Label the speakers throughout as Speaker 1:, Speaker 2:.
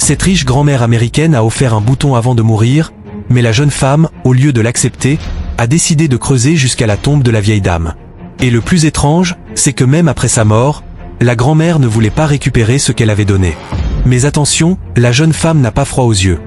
Speaker 1: Cette riche grand-mère américaine a offert un bouton avant de mourir, mais la jeune femme, au lieu de l'accepter, a décidé de creuser jusqu'à la tombe de la vieille dame. Et le plus étrange, c'est que même après sa mort, la grand-mère ne voulait pas récupérer ce qu'elle avait donné. Mais attention, la jeune femme n'a pas froid aux yeux.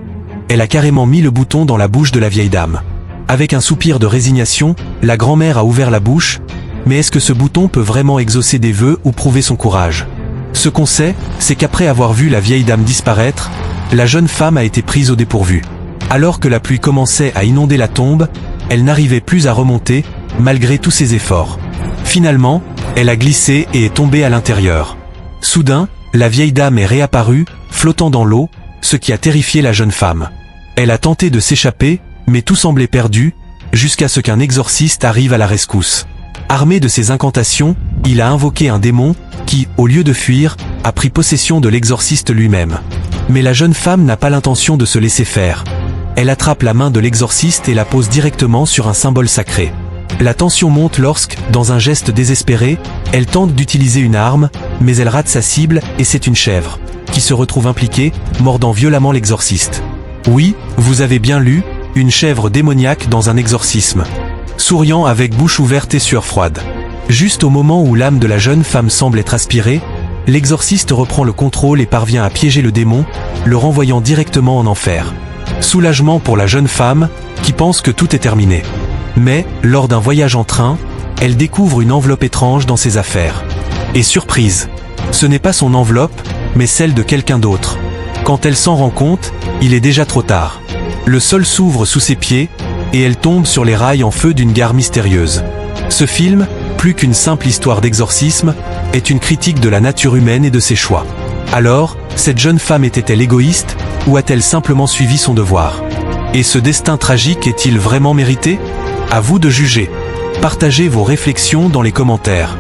Speaker 1: Elle a carrément mis le bouton dans la bouche de la vieille dame. Avec un soupir de résignation, la grand-mère a ouvert la bouche, mais est-ce que ce bouton peut vraiment exaucer des vœux ou prouver son courage? Ce qu'on sait, c'est qu'après avoir vu la vieille dame disparaître, la jeune femme a été prise au dépourvu. Alors que la pluie commençait à inonder la tombe, elle n'arrivait plus à remonter, malgré tous ses efforts. Finalement, elle a glissé et est tombée à l'intérieur. Soudain, la vieille dame est réapparue, flottant dans l'eau, ce qui a terrifié la jeune femme. Elle a tenté de s'échapper, mais tout semblait perdu, jusqu'à ce qu'un exorciste arrive à la rescousse. Armé de ses incantations, il a invoqué un démon, qui, au lieu de fuir, a pris possession de l'exorciste lui-même. Mais la jeune femme n'a pas l'intention de se laisser faire. Elle attrape la main de l'exorciste et la pose directement sur un symbole sacré. La tension monte lorsque, dans un geste désespéré, elle tente d'utiliser une arme, mais elle rate sa cible et c'est une chèvre, qui se retrouve impliquée, mordant violemment l'exorciste. Oui, vous avez bien lu, une chèvre démoniaque dans un exorcisme. Souriant avec bouche ouverte et sueur froide. Juste au moment où l'âme de la jeune femme semble être aspirée, l'exorciste reprend le contrôle et parvient à piéger le démon, le renvoyant directement en enfer. Soulagement pour la jeune femme, qui pense que tout est terminé. Mais, lors d'un voyage en train, elle découvre une enveloppe étrange dans ses affaires. Et surprise, ce n'est pas son enveloppe, mais celle de quelqu'un d'autre. Quand elle s'en rend compte, il est déjà trop tard. Le sol s'ouvre sous ses pieds, et elle tombe sur les rails en feu d'une gare mystérieuse. Ce film, plus qu'une simple histoire d'exorcisme, est une critique de la nature humaine et de ses choix. Alors, cette jeune femme était-elle égoïste, ou a-t-elle simplement suivi son devoir? Et ce destin tragique est-il vraiment mérité? À vous de juger. Partagez vos réflexions dans les commentaires.